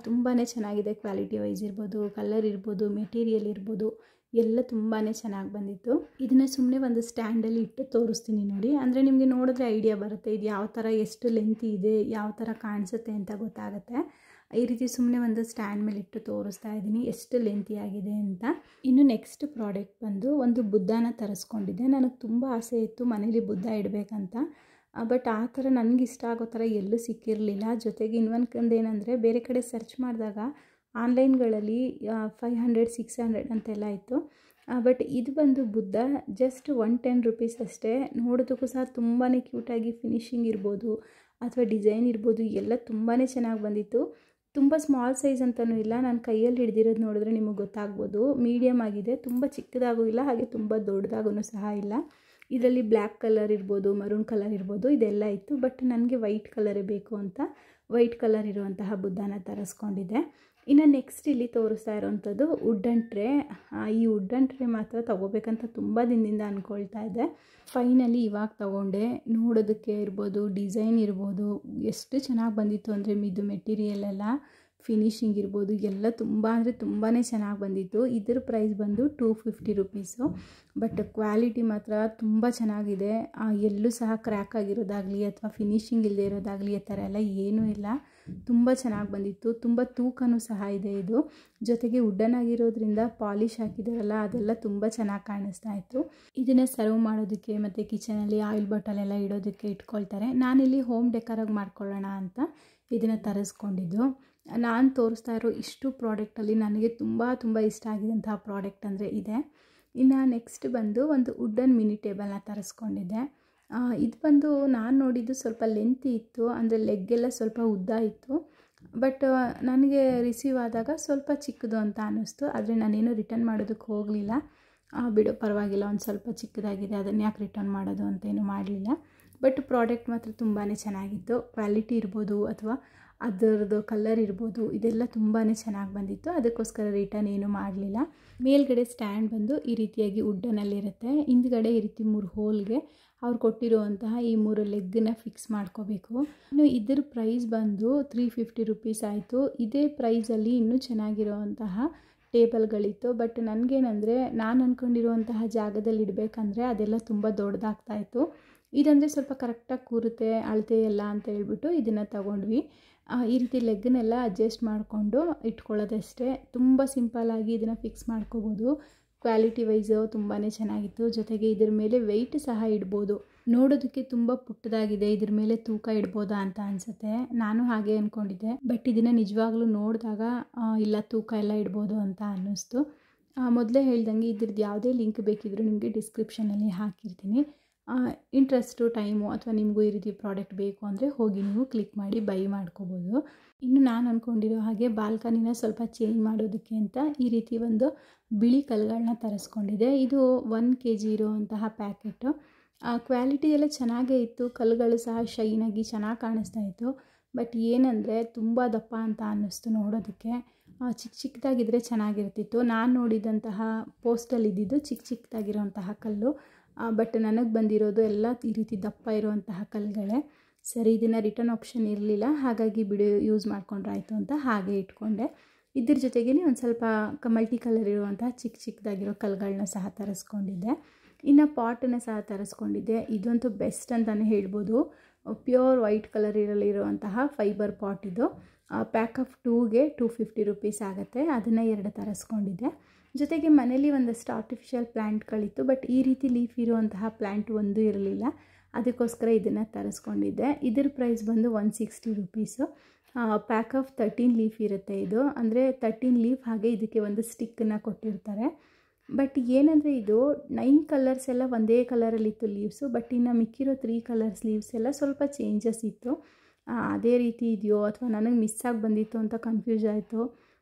ತುಂಬಾ ಚೆನ್ನಾಗಿದೆ. ಕ್ವಾಲಿಟಿ ವೈಸ್ ಇರ್ಬೋದು, ಕಲರ್ ಇರ್ಬೋದು, ಮೆಟೀರಿಯಲ್ ಇರ್ಬೋದು, ಎಲ್ಲ ತುಂಬಾ ಚೆನ್ನಾಗಿ ಬಂದಿತ್ತು. ಇದನ್ನು ಸುಮ್ಮನೆ ಒಂದು ಸ್ಟ್ಯಾಂಡಲ್ಲಿ ಇಟ್ಟು ತೋರಿಸ್ತೀನಿ ನೋಡಿ. ಅಂದರೆ ನಿಮಗೆ ನೋಡಿದ್ರೆ ಐಡಿಯಾ ಬರುತ್ತೆ ಇದು ಯಾವ ಥರ, ಎಷ್ಟು ಲೆಂತ್ ಇದೆ, ಯಾವ ಥರ ಕಾಣಿಸುತ್ತೆ ಅಂತ ಗೊತ್ತಾಗುತ್ತೆ. ಈ ರೀತಿ ಸುಮ್ಮನೆ ಒಂದು ಸ್ಟ್ಯಾಂಡ್ ಮೇಲೆ ಇಟ್ಟು ತೋರಿಸ್ತಾ ಇದ್ದೀನಿ ಎಷ್ಟು ಲೆಂತಿಯಾಗಿದೆ ಅಂತ. ಇನ್ನು ನೆಕ್ಸ್ಟ್ ಪ್ರಾಡಕ್ಟ್ ಬಂದು ಒಂದು ಬುದ್ಧನ ತರಿಸ್ಕೊಂಡಿದ್ದೆ. ನನಗೆ ತುಂಬ ಆಸೆ ಇತ್ತು ಮನೇಲಿ ಬುದ್ಧ ಇಡಬೇಕಂತ. ಬಟ್ ಆ ಥರ ನನಗಿಷ್ಟ ಆಗೋ ಥರ ಎಲ್ಲೂ ಸಿಕ್ಕಿರಲಿಲ್ಲ. ಜೊತೆಗೆ ಇನ್ನೊಂದು ಏನಂದರೆ ಬೇರೆ ಕಡೆ ಸರ್ಚ್ ಮಾಡಿದಾಗ ಆನ್ಲೈನ್ಗಳಲ್ಲಿ 500-600 ಅಂತೆಲ್ಲ ಇತ್ತು. ಬಟ್ ಇದು ಬಂದು ಬುದ್ಧ ಜಸ್ಟ್ 110 ರುಪೀಸ್ ಅಷ್ಟೇ. ನೋಡೋದಕ್ಕೂ ಸಹ ತುಂಬಾ ಕ್ಯೂಟಾಗಿ ಫಿನಿಶಿಂಗ್ ಇರ್ಬೋದು ಅಥವಾ ಡಿಸೈನ್ ಇರ್ಬೋದು ಎಲ್ಲ ತುಂಬಾ ಚೆನ್ನಾಗಿ ಬಂದಿತ್ತು. ತುಂಬ ಸ್ಮಾಲ್ ಸೈಜ್ ಅಂತಲೂ ಇಲ್ಲ. ನಾನು ಕೈಯಲ್ಲಿ ಹಿಡ್ದಿರೋದು ನೋಡಿದ್ರೆ ನಿಮಗೆ ಗೊತ್ತಾಗ್ಬೋದು. ಮೀಡಿಯಮ್ ಆಗಿದೆ, ತುಂಬ ಚಿಕ್ಕದಾಗೂ ಇಲ್ಲ, ಹಾಗೆ ತುಂಬ ದೊಡ್ಡದಾಗೂ ಸಹ ಇಲ್ಲ. ಇದರಲ್ಲಿ ಬ್ಲ್ಯಾಕ್ ಕಲರ್ ಇರ್ಬೋದು, ಮರೂನ್ ಕಲರ್ ಇರ್ಬೋದು, ಇದೆಲ್ಲ ಇತ್ತು. ಬಟ್ ನನಗೆ ವೈಟ್ ಕಲರೇ ಬೇಕು ಅಂತ ವೈಟ್ ಕಲರ್ ಇರುವಂತಹ ಬುದ್ಧನ ತರಿಸ್ಕೊಂಡಿದ್ದೆ. ಇನ್ನು ನೆಕ್ಸ್ಟ್ ಇಲ್ಲಿ ತೋರಿಸ್ತಾ ಇರೋವಂಥದ್ದು ವುಡ್ಡನ್ ಟ್ರೇ. ಈ ವುಡ್ಡನ್ ಟ್ರೇ ಮಾತ್ರ ತೊಗೋಬೇಕಂತ ತುಂಬ ದಿನದಿಂದ ಅಂದ್ಕೊಳ್ತಾ ಇದ್ದೆ. ಫೈನಲಿ ಇವಾಗ ತೊಗೊಂಡೆ. ನೋಡೋದಕ್ಕೆ ಇರ್ಬೋದು, ಡಿಸೈನ್ ಇರ್ಬೋದು, ಎಷ್ಟು ಚೆನ್ನಾಗಿ ಬಂದಿತ್ತು ಅಂದರೆ ಇದು ಮೆಟೀರಿಯಲ್ ಎಲ್ಲ ಫಿನಿಶಿಂಗ್ ಇರ್ಬೋದು ಎಲ್ಲ ತುಂಬ ಅಂದರೆ ತುಂಬಾ ಚೆನ್ನಾಗಿ ಬಂದಿತ್ತು. ಇದ್ರ ಪ್ರೈಸ್ ಬಂದು 250 ರುಪೀಸು. ಬಟ್ ಕ್ವಾಲಿಟಿ ಮಾತ್ರ ತುಂಬ ಚೆನ್ನಾಗಿದೆ. ಎಲ್ಲೂ ಸಹ ಕ್ರ್ಯಾಕ್ ಆಗಿರೋದಾಗಲಿ ಅಥವಾ ಫಿನಿಶಿಂಗ್ ಇಲ್ಲದೆ ಇರೋದಾಗಲಿ ಆ ಥರ ಎಲ್ಲ ಏನೂ ಇಲ್ಲ. ತುಂಬ ಚೆನ್ನಾಗಿ ಬಂದಿತ್ತು. ತುಂಬ ತೂಕನೂ ಸಹ ಇದೆ ಇದು. ಜೊತೆಗೆ ವುಡ್ಡನ್ ಆಗಿರೋದ್ರಿಂದ ಪಾಲಿಶ್ ಹಾಕಿದಾರಲ್ಲ ಅದೆಲ್ಲ ತುಂಬ ಚೆನ್ನಾಗಿ ಕಾಣಿಸ್ತಾ ಇತ್ತು. ಇದನ್ನು ಸರ್ವ್ ಮಾಡೋದಕ್ಕೆ ಮತ್ತು ಕಿಚನಲ್ಲಿ ಆಯಿಲ್ ಬಾಟಲೆಲ್ಲ ಇಡೋದಕ್ಕೆ ಇಟ್ಕೊಳ್ತಾರೆ. ನಾನಿಲ್ಲಿ ಹೋಮ್ ಡೆಕೋರಾಗಿ ಮಾಡ್ಕೊಳ್ಳೋಣ ಅಂತ ಇದನ್ನು ತರಿಸ್ಕೊಂಡಿದ್ದು. ನಾನು ತೋರಿಸ್ತಾ ಇರೋ ಇಷ್ಟು ಪ್ರಾಡಕ್ಟಲ್ಲಿ ನನಗೆ ತುಂಬ ಇಷ್ಟ ಆಗಿದಂತಹ ಪ್ರಾಡಕ್ಟ್ ಅಂದರೆ ಇದೆ. ಇನ್ನು ನೆಕ್ಸ್ಟ್ ಬಂದು ಒಂದು ವುಡ್ಡನ್ ಮಿನಿ ಟೇಬಲ್ನ ತರಿಸ್ಕೊಂಡಿದ್ದೆ. ಇದು ಬಂದು ನಾನು ನೋಡಿದ್ದು ಸ್ವಲ್ಪ ಲೆಂತಿ ಇತ್ತು, ಅಂದರೆ ಲೆಗ್ಗೆಲ್ಲ ಸ್ವಲ್ಪ ಉದ್ದ ಇತ್ತು. ಬಟ್ ನನಗೆ ರಿಸೀವ್ ಆದಾಗ ಸ್ವಲ್ಪ ಚಿಕ್ಕದು ಅಂತ ಅನ್ನಿಸ್ತು. ಆದರೆ ನಾನೇನು ರಿಟರ್ನ್ ಮಾಡೋದಕ್ಕೆ ಹೋಗಲಿಲ್ಲ. ಬಿಡು ಪರವಾಗಿಲ್ಲ, ಒಂದು ಸ್ವಲ್ಪ ಚಿಕ್ಕದಾಗಿದೆ, ಅದನ್ನು ಯಾಕೆ ರಿಟರ್ನ್ ಮಾಡೋದು ಅಂತೇನು ಮಾಡಲಿಲ್ಲ. ಬಟ್ ಪ್ರಾಡಕ್ಟ್ ಮಾತ್ರ ತುಂಬಾ ಚೆನ್ನಾಗಿತ್ತು. ಕ್ವಾಲಿಟಿ ಇರ್ಬೋದು ಅಥವಾ ಅದರದ್ದು ಕಲರ್ ಇರ್ಬೋದು ಇದೆಲ್ಲ ತುಂಬಾ ಚೆನ್ನಾಗಿ ಬಂದಿತ್ತು. ಅದಕ್ಕೋಸ್ಕರ ರಿಟರ್ನ್ ಏನು ಮಾಡಲಿಲ್ಲ. ಮೇಲ್ಗಡೆ ಸ್ಟ್ಯಾಂಡ್ ಬಂದು ಈ ರೀತಿಯಾಗಿ ವುಡ್ಡನಲ್ಲಿರುತ್ತೆ. ಹಿಂದ್ಗಡೆ ಈ ರೀತಿ 3 ಹೋಲ್ಗೆ ಅವ್ರು ಕೊಟ್ಟಿರುವಂತಹ ಈ 3 ಲೆಗ್ಗನ್ನ ಫಿಕ್ಸ್ ಮಾಡ್ಕೋಬೇಕು. ಇನ್ನು ಇದರ ಪ್ರೈಸ್ ಬಂದು 350 ರುಪೀಸ್ ಆಯಿತು. ಇದೇ ಪ್ರೈಸಲ್ಲಿ ಇನ್ನೂ ಚೆನ್ನಾಗಿರುವಂತಹ ಟೇಬಲ್ಗಳಿತ್ತು. ಬಟ್ ನನಗೇನಂದರೆ ನಾನು ಅಂದ್ಕೊಂಡಿರುವಂತಹ ಜಾಗದಲ್ಲಿ ಇಡಬೇಕಂದ್ರೆ ಅದೆಲ್ಲ ತುಂಬ ದೊಡ್ಡದಾಗ್ತಾಯಿತ್ತು. ಇದಂದರೆ ಸ್ವಲ್ಪ ಕರೆಕ್ಟಾಗಿ ಕೂರುತ್ತೆ ಅಳತೆ ಎಲ್ಲ ಅಂತ ಹೇಳ್ಬಿಟ್ಟು ಇದನ್ನು ತಗೊಂಡ್ವಿ. ಈ ರೀತಿ ಲೆಗ್ಗನ್ನೆಲ್ಲ ಅಡ್ಜಸ್ಟ್ ಮಾಡಿಕೊಂಡು ಇಟ್ಕೊಳ್ಳೋದಷ್ಟೇ. ತುಂಬ ಸಿಂಪಲ್ಲಾಗಿ ಇದನ್ನು ಫಿಕ್ಸ್ ಮಾಡ್ಕೋಬೋದು. ಕ್ವಾಲಿಟಿ ವೈಸು ತುಂಬಾ ಚೆನ್ನಾಗಿತ್ತು. ಜೊತೆಗೆ ಇದ್ರ ಮೇಲೆ ವೆಯ್ಟ್ ಸಹ ಇಡ್ಬೋದು. ನೋಡೋದಕ್ಕೆ ತುಂಬ ಪುಟ್ಟದಾಗಿದೆ, ಇದ್ರ ಮೇಲೆ ತೂಕ ಇಡ್ಬೋದಾ ಅಂತ ಅನಿಸುತ್ತೆ. ನಾನು ಹಾಗೆ ಅಂದ್ಕೊಂಡಿದ್ದೆ. ಬಟ್ ಇದನ್ನು ನಿಜವಾಗ್ಲೂ ನೋಡಿದಾಗ ಇಲ್ಲ ತೂಕ ಎಲ್ಲ ಇಡ್ಬೋದು ಅಂತ ಅನ್ನಿಸ್ತು. ಮೊದಲೇ ಹೇಳ್ದಂಗೆ ಇದ್ರದ್ದು ಯಾವುದೇ ಲಿಂಕ್ ಬೇಕಿದ್ರೂ ನಿಮಗೆ ಡಿಸ್ಕ್ರಿಪ್ಷನಲ್ಲಿ ಹಾಕಿರ್ತೀನಿ. ಇಂಟ್ರೆಸ್ಟು ಟೈಮು ಅಥವಾ ನಿಮಗೂ ಈ ರೀತಿ ಪ್ರಾಡಕ್ಟ್ ಬೇಕು ಅಂದರೆ ಹೋಗಿ ನೀವು ಕ್ಲಿಕ್ ಮಾಡಿ ಬೈ ಮಾಡ್ಕೋಬೋದು. ಇನ್ನು ನಾನು ಅಂದ್ಕೊಂಡಿರೋ ಹಾಗೆ ಬಾಲ್ಕನಿನ ಸ್ವಲ್ಪ ಚೇಂಜ್ ಮಾಡೋದಕ್ಕೆ ಅಂತ ಈ ರೀತಿ ಒಂದು ಬಿಳಿ ಕಲ್ಲುಗಳನ್ನ ತರಿಸ್ಕೊಂಡಿದ್ದೆ. ಇದು 1 kg ಇರುವಂತಹ ಪ್ಯಾಕೆಟು. ಕ್ವಾಲಿಟಿ ಎಲ್ಲ ಚೆನ್ನಾಗೇ ಇತ್ತು. ಕಲ್ಲುಗಳು ಸಹ ಶೈನಾಗಿ ಚೆನ್ನಾಗಿ ಕಾಣಿಸ್ತಾ ಇತ್ತು. ಬಟ್ ಏನಂದರೆ ತುಂಬ ದಪ್ಪ ಅಂತ ಅನ್ನಿಸ್ತು ನೋಡೋದಕ್ಕೆ. ಚಿಕ್ಕದಾಗಿದ್ದರೆ ಚೆನ್ನಾಗಿರ್ತಿತ್ತು. ನಾನು ನೋಡಿದಂತಹ ಪೋಸ್ಟಲ್ಲಿ ಇದ್ದಿದ್ದು ಚಿಕ್ಕದಾಗಿರೋಂತಹ ಕಲ್ಲು. ಬಟ್ ನನಗೆ ಬಂದಿರೋದು ಎಲ್ಲ ಈ ರೀತಿ ದಪ್ಪ ಇರುವಂತಹ ಕಲ್ಲುಗಳೇ. ಸರಿ, ಇದನ್ನು ರಿಟರ್ನ್ ಆಪ್ಷನ್ ಇರಲಿಲ್ಲ, ಹಾಗಾಗಿ ಬಿಡು ಯೂಸ್ ಮಾಡ್ಕೊಂಡ್ರಾಯ್ತು ಅಂತ ಹಾಗೆ ಇಟ್ಕೊಂಡೆ. ಇದ್ರ ಜೊತೆಗೇ ಒಂದು ಸ್ವಲ್ಪ ಮಲ್ಟಿ ಕಲರ್ ಇರುವಂತಹ ಚಿಕ್ಕದಾಗಿರೋ ಕಲ್ಲುಗಳನ್ನ ಸಹ ತರಿಸ್ಕೊಂಡಿದ್ದೆ. ಇನ್ನು ಪಾಟನ್ನು ಸಹ ತರಿಸ್ಕೊಂಡಿದ್ದೆ. ಇದಂತೂ ಬೆಸ್ಟ್ ಅಂತಲೇ ಹೇಳ್ಬೋದು. ಪ್ಯೂರ್ ವೈಟ್ ಕಲರ್ ಇರುವಂತಹ ಫೈಬರ್ ಪಾಟ್ ಇದು. ಪ್ಯಾಕ್ ಆಫ್ 2ಗೆ 250 ರುಪೀಸ್ ಆಗುತ್ತೆ. ಅದನ್ನು 2 ತರಿಸ್ಕೊಂಡಿದ್ದೆ. ಜೊತೆಗೆ ಮನೇಲಿ ಒಂದಷ್ಟು ಆರ್ಟಿಫಿಷಿಯಲ್ ಪ್ಲ್ಯಾಂಟ್ಗಳಿತ್ತು. ಬಟ್ ಈ ರೀತಿ ಲೀಫ್ ಇರುವಂತಹ ಪ್ಲ್ಯಾಂಟ್ ಒಂದು ಇರಲಿಲ್ಲ. ಅದಕ್ಕೋಸ್ಕರ ಇದನ್ನು ತರಿಸ್ಕೊಂಡಿದ್ದೆ. ಇದರ ಪ್ರೈಸ್ ಬಂದು 160 ರುಪೀಸು. ಪ್ಯಾಕ್ ಆಫ್ 13 ಲೀಫ್ ಇರುತ್ತೆ ಇದು. ಅಂದರೆ 13 ಲೀಫ್, ಹಾಗೆ ಇದಕ್ಕೆ ಒಂದು ಸ್ಟಿಕ್ಕನ್ನು ಕೊಟ್ಟಿರ್ತಾರೆ. ಬಟ್ ಏನಂದರೆ ಇದು 9 ಕಲರ್ಸ್ ಎಲ್ಲ ಒಂದೇ ಕಲರಲ್ಲಿತ್ತು ಲೀವ್ಸು. ಬಟ್ ಇನ್ನು ಮಿಕ್ಕಿರೋ 3 ಕಲರ್ಸ್ ಲೀವ್ಸ್ ಎಲ್ಲ ಸ್ವಲ್ಪ ಚೇಂಜಸ್ ಇತ್ತು. ಅದೇ ರೀತಿ ಇದೆಯೋ ಅಥವಾ ನನಗೆ ಮಿಸ್ ಆಗಿ ಬಂದಿತ್ತು ಅಂತ ಕನ್ಫ್ಯೂಸ್ ಆಯಿತು.